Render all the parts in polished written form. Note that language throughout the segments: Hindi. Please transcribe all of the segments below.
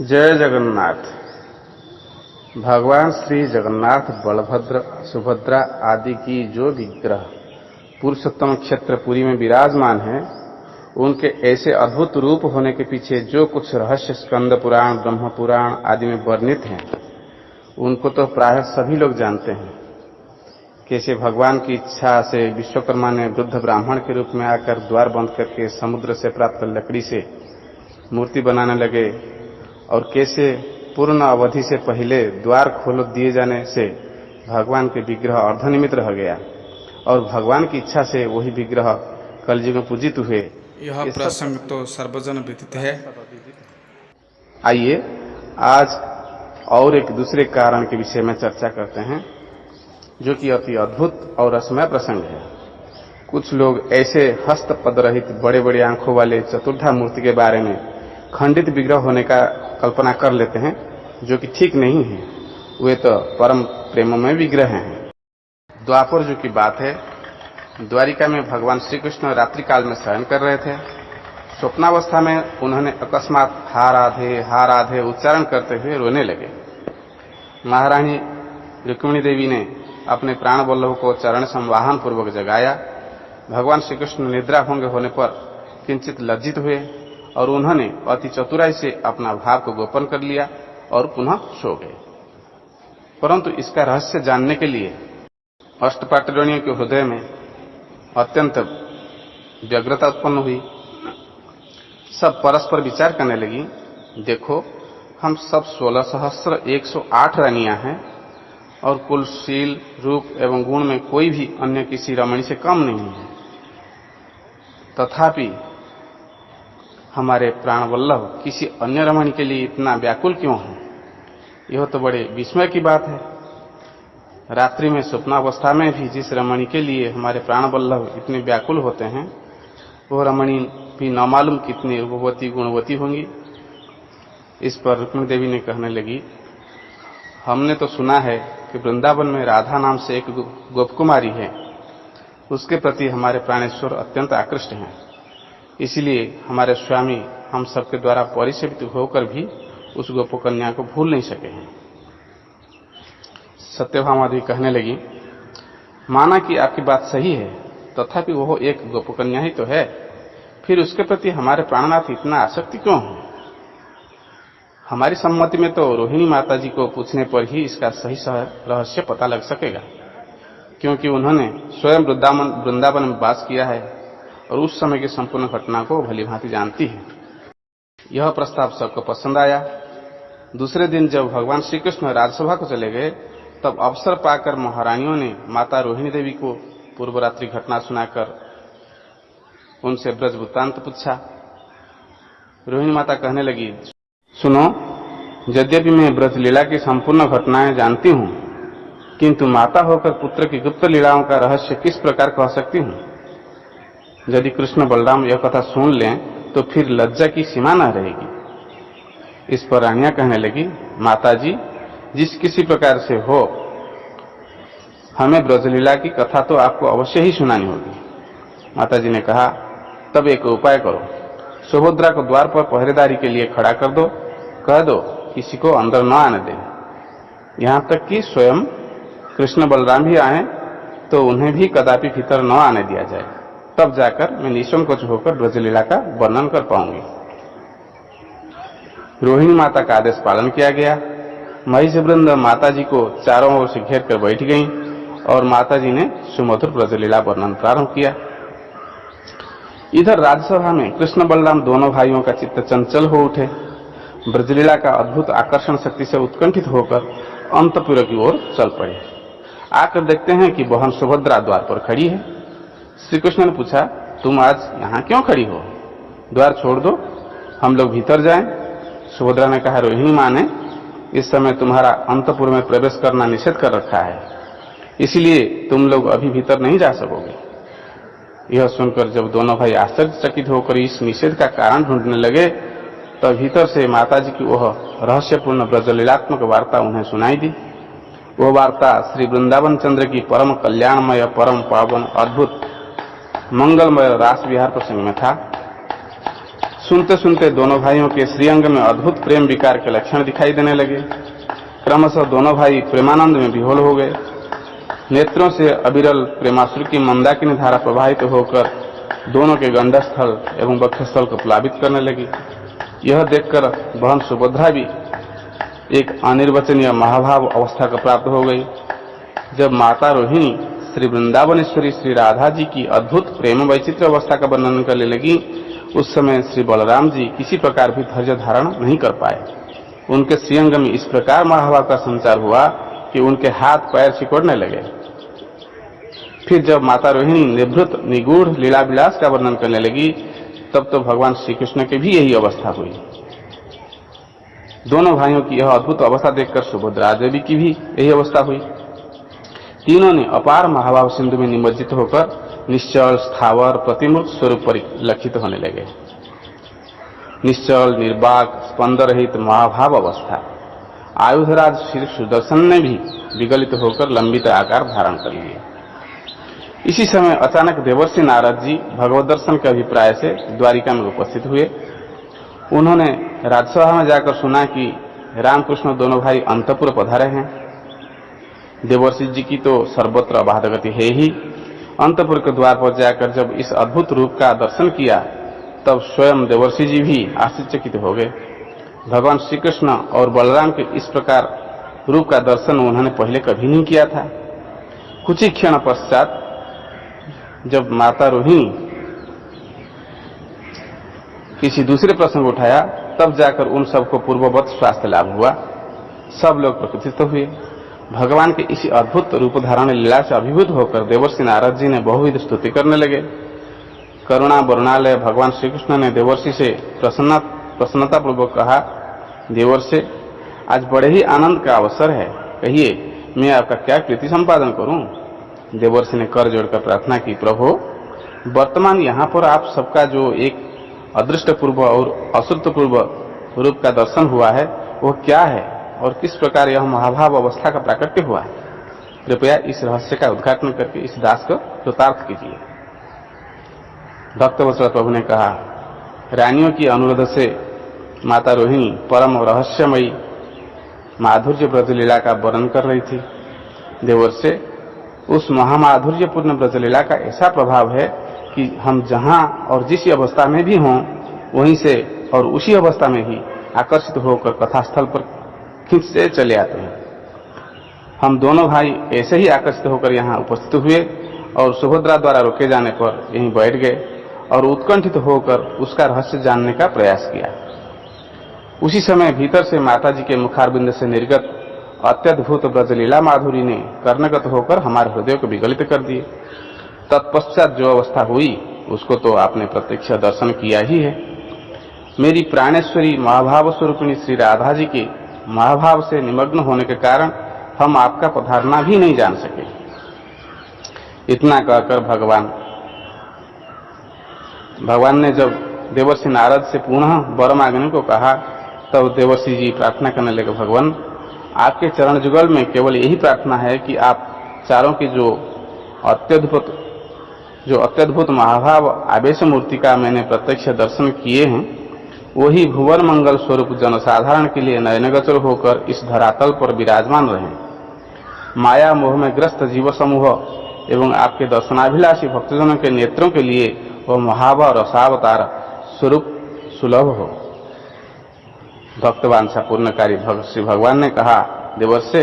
जय जगन्नाथ। भगवान श्री जगन्नाथ, बलभद्र, सुभद्रा आदि की जो विग्रह पुरुषोत्तम क्षेत्रपुरी में विराजमान है, उनके ऐसे अद्भुत रूप होने के पीछे जो कुछ रहस्य स्कंद पुराण, ब्रह्म पुराण आदि में वर्णित हैं, उनको तो प्रायः सभी लोग जानते हैं। कैसे भगवान की इच्छा से विश्वकर्मा ने वृद्ध ब्राह्मण के रूप में आकर द्वार बंद करके समुद्र से प्राप्त लकड़ी से मूर्ति बनाने लगे, और कैसे पूर्ण अवधि से पहले द्वार खोल दिए जाने से भगवान के विग्रह अर्धनिमित रह गया और भगवान की इच्छा से वही विग्रह कलयुग में पूजित हुए। यह प्रसंग तो सर्वजन विदित है। आइए आज और एक दूसरे कारण के विषय में चर्चा करते हैं, जो कि अति अद्भुत और रसमय प्रसंग है। कुछ लोग ऐसे हस्तपद रहित बड़े बड़े आंखों वाले चतुर्धा मूर्ति के बारे में खंडित विग्रह होने का कल्पना कर लेते हैं, जो कि ठीक नहीं है। वे तो परम प्रेममय विग्रह हैं। द्वापर युग की बात है। द्वारिका में भगवान श्री कृष्ण रात्रि काल में शयन कर रहे थे। स्वप्नावस्था में उन्होंने अकस्मात हा राधे उच्चारण करते हुए रोने लगे। महारानी रुक्मिणी देवी ने अपने प्राण वल्लभ को चरण संवाहन पूर्वक जगाया। भगवान श्री कृष्ण निद्रा भंग होने पर किंचित लज्जित हुए और उन्होंने अति चतुराई से अपना भाव को गोपन कर लिया और पुनः सो गए। परंतु इसका रहस्य जानने के लिए अष्टपाटरणियों के हृदय में अत्यंत व्यग्रता उत्पन्न हुई। सब परस्पर विचार करने लगी, देखो हम सब 16,108 रानियां हैं और कुल शील, रूप एवं गुण में कोई भी अन्य किसी रमणी से कम नहीं है। तथापि हमारे प्राण वल्लभ किसी अन्य रमणी के लिए इतना व्याकुल क्यों है? यह तो बड़े विस्मय की बात है। रात्रि में स्वप्नावस्था में भी जिस रमणी के लिए हमारे प्राण वल्लभ इतने व्याकुल होते हैं, वह रमणी भी न मालूम कितनी रूपवती गुणवती होंगी। इस पर रुक्मिणी देवी ने कहने लगी, हमने तो सुना है कि वृंदावन में राधा नाम से एक गोपकुमारी है, उसके प्रति हमारे प्राणेश्वर अत्यंत आकृष्ट हैं। इसलिए हमारे स्वामी हम सबके द्वारा परिसेवित होकर भी उस गोपकन्या को भूल नहीं सके हैं। सत्यभामा देवी कहने लगी, माना कि आपकी बात सही है, तथापि वह एक गोपकन्या ही तो है, फिर उसके प्रति हमारे प्राणनाथ इतना आसक्ति क्यों है? हमारी सम्मति में तो रोहिणी माता जी को पूछने पर ही इसका सही रहस्य पता लग सकेगा, क्योंकि उन्होंने स्वयं वृंदावन में वास किया है और उस समय की संपूर्ण घटना को भली भांति जानती है। यह प्रस्ताव सबको पसंद आया। दूसरे दिन जब भगवान श्री कृष्ण राजसभा को चले गए, तब अवसर पाकर महारानियों ने माता रोहिणी देवी को पूर्व रात्रि घटना सुनाकर उनसे ब्रज वृत्तांत पूछा। रोहिणी माता कहने लगी, सुनो, यद्यपि मैं ब्रज लीला की संपूर्ण घटनाएं जानती हूँ, किंतु माता होकर पुत्र की गुप्त लीलाओं का रहस्य किस प्रकार कह सकती हूँ? यदि कृष्ण बलराम यह कथा सुन लें तो फिर लज्जा की सीमा न रहेगी। इस पर रानियां कहने लगी, माताजी, जिस किसी प्रकार से हो, हमें ब्रजलीला की कथा तो आपको अवश्य ही सुनानी होगी। माताजी ने कहा, तब एक उपाय करो, सुभद्रा को द्वार पर पहरेदारी के लिए खड़ा कर दो, कह दो किसी को अंदर न आने दें। यहां तक कि स्वयं कृष्ण बलराम भी आए तो उन्हें भी कदापि भीतर न आने दिया जाए, तब जाकर मैं निसंकोच होकर ब्रजलीला का वर्णन कर पाऊंगी। रोहिणी माता का आदेश पालन किया गया। महिष वृंद माताजी को चारों ओर से घेर कर बैठ गईं और माताजी ने सुमधुर ब्रजलीला वर्णन प्रारंभ किया। इधर राज्यसभा में कृष्ण बलराम दोनों भाइयों का चित्त चंचल हो उठे। ब्रजलीला का अद्भुत आकर्षण शक्ति से उत्कंठित होकर अंतपुर की ओर चल पड़े। आकर देखते हैं कि बहन सुभद्रा द्वार पर खड़ी है। श्री कृष्ण ने पूछा, तुम आज यहाँ क्यों खड़ी हो? द्वार छोड़ दो, हम लोग भीतर जाएं। सुभद्रा ने कहा, रोहिणी मां ने इस समय तुम्हारा अंतपुर में प्रवेश करना निषेध कर रखा है, इसलिए तुम लोग अभी भीतर नहीं जा सकोगे। यह सुनकर जब दोनों भाई आश्चर्यचकित होकर इस निषेध का कारण ढूंढने लगे, तब भीतर से माताजी की वह रहस्यपूर्ण ब्रजलीलात्मक वार्ता उन्हें सुनाई दी। वह वार्ता श्री वृंदावन चंद्र की परम कल्याणमय, परम पावन, अद्भुत मंगलमय रास विहार प्रसंग में था। सुनते सुनते दोनों भाइयों के श्रीअंग में अद्भुत प्रेम विकार के लक्षण दिखाई देने लगे। क्रमशः दोनों भाई प्रेमानंद में विह्वल हो गए। नेत्रों से अविरल प्रेमाश्रु की मंदाकिनी धारा प्रवाहित होकर दोनों के गंडस्थल एवं वक्षस्थल को प्लावित करने लगी। यह देखकर बहन सुभद्रा भी एक अनिर्वचनीय महाभाव अवस्था को प्राप्त हो गई। जब माता रोहिणी श्री वृंदावनेश्वरी श्री राधा जी की अद्भुत प्रेम वैचित्र अवस्था का वर्णन करने लगी, उस समय श्री बलराम जी किसी प्रकार भी धैर्य धारण नहीं कर पाए। उनके श्रीअंग में इस प्रकार महाभाव का संचार हुआ कि उनके हाथ पैर सिकुड़ने लगे। फिर जब माता रोहिणी निभृत निगूढ़ लीला विलास का वर्णन करने लगी, तब तो भगवान श्री कृष्ण की भी यही अवस्था हुई। दोनों भाइयों की यह अद्भुत अवस्था देखकर सुभद्रा देवी की भी यही अवस्था हुई। तीनों ने अपार महाभाव सिंधु में निमज्जित होकर निश्चल स्थावर प्रतिमूर्त स्वरूप परिलक्षित होने लगे। निश्चल निर्वाक स्पंद रहित महाभाव अवस्था। आयुधराज श्री सुदर्शन ने भी विगलित होकर लंबित आकार धारण कर लिए। इसी समय अचानक देवर्षि नारद जी भगवत दर्शन के अभिप्राय से द्वारिका में उपस्थित हुए। उन्होंने राजसभा में जाकर सुना कि रामकृष्ण दोनों भाई अंतपुर पधारे हैं। देवर्षि जी की तो सर्वत्र अबाध गति है ही। अंतपुर के द्वार पर जाकर जब इस अद्भुत रूप का दर्शन किया, तब स्वयं देवर्षि जी भी आश्चर्यचकित हो गए। भगवान श्री कृष्ण और बलराम के इस प्रकार रूप का दर्शन उन्होंने पहले कभी नहीं किया था। कुछ ही क्षण पश्चात जब माता रोहिणी किसी दूसरे प्रसंग उठाया, तब जाकर उन सबको पूर्ववत स्वास्थ्य लाभ हुआ। सब लोग प्रकृतिस्थ हुए। भगवान के इसी अद्भुत रूप धारण लीला से अभिभूत होकर देवर्षि नारद जी ने बहुविध स्तुति करने लगे। करुणा वरुणालय भगवान श्री कृष्ण ने देवर्षि से प्रसन्नता पूर्वक कहा, देवर्षि, आज बड़े ही आनंद का अवसर है, कहिए मैं आपका क्या कृति संपादन करूं। देवर्षि ने कर जोड़कर प्रार्थना की, प्रभु, वर्तमान यहाँ पर आप सबका जो एक अदृष्ट पूर्व और अश्रुत पूर्व रूप का दर्शन हुआ है, वह क्या है और किस प्रकार यह महाभाव अवस्था का प्राकट्य हुआ है। कृपया इस रहस्य का उद्घाटन करके इस दास को कृतार्थ कीजिए। भक्तवत्सल प्रभु ने कहा, रानियों की अनुरोध से माता रोहिणी परम रहस्यमयी माधुर्य ब्रजलीला का वर्णन कर रही थी। देवर्षि, उस महामाधुर्यपूर्ण ब्रजलीला का ऐसा प्रभाव है कि हम जहां और जिस अवस्था में भी हों, वहीं से और उसी अवस्था में ही आकर्षित होकर कथास्थल पर खींच से चले आते हैं। हम दोनों भाई ऐसे ही आकर्षित होकर यहाँ उपस्थित हुए और सुभद्रा द्वारा रोके जाने पर यहीं बैठ गए और उत्कंठित होकर उसका रहस्य जानने का प्रयास किया। उसी समय भीतर से माताजी के मुखारबिंद से निर्गत अत्यद्भुत ब्रजलीला माधुरी ने कर्णगत होकर हमारे हृदय को विगलित कर दिए। तत्पश्चात जो अवस्था हुई उसको तो आपने प्रत्यक्ष दर्शन किया ही है। मेरी प्राणेश्वरी महाभाव स्वरूपिणी श्री राधा जी के महाभाव से निमग्न होने के कारण हम आपका पधारना भी नहीं जान सके। इतना कहकर भगवान ने जब देवर्षि नारद से पुनः वर मांगने को कहा, तब देवर्षि जी प्रार्थना करने लगे, भगवान, आपके चरण जुगल में केवल यही प्रार्थना है कि आप चारों की जो अत्यद्भुत महाभाव आवेश मूर्ति का मैंने प्रत्यक्ष दर्शन किए हैं, वही भुवन मंगल स्वरूप जनसाधारण के लिए नयनगोचर होकर इस धरातल पर विराजमान रहे। माया मोह में ग्रस्त जीव समूह एवं आपके दर्शनाभिलाषी भक्तजनों के नेत्रों के लिए वह महाभाव रसावतार स्वरूप सुलभ हो। भक्तवांछा पूर्णकारी श्री भगवान ने कहा, देवर्षि,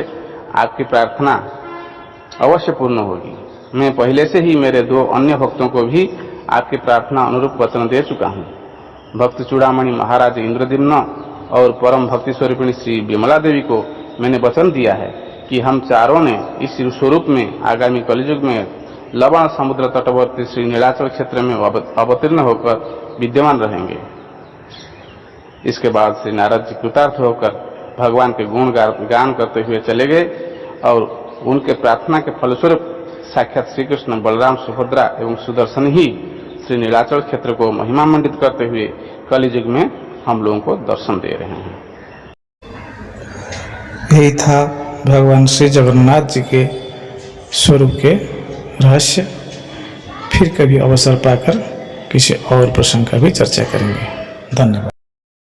आपकी प्रार्थना अवश्य पूर्ण होगी। मैं पहले से ही मेरे 2 अन्य भक्तों को भी आपकी प्रार्थना अनुरूप वचन दे चुका हूँ। भक्त चूड़ामणि महाराज इंद्रद्युम्न और परम भक्ति स्वरूपिणी श्री विमला देवी को मैंने वचन दिया है कि हम चारों ने इस स्वरूप में आगामी कलियुग में लवण समुद्र तटवर्ती श्री नीलाचल क्षेत्र में अवतीर्ण होकर विद्यमान रहेंगे। इसके बाद श्री नारद जी कृतार्थ होकर भगवान के गुण गान करते हुए चले गए और उनके प्रार्थना के फलस्वरूप साक्षात श्री कृष्ण, बलराम, सुभद्रा एवं सुदर्शन ही श्री नीलाचल क्षेत्र को महिमा मंडित करते हुए कलियुग में हम लोगों को दर्शन दे रहे हैं। यही था भगवान श्री जगन्नाथ जी के स्वरूप के रहस्य। फिर कभी अवसर पाकर किसी और प्रसंग का भी चर्चा करेंगे। धन्यवाद।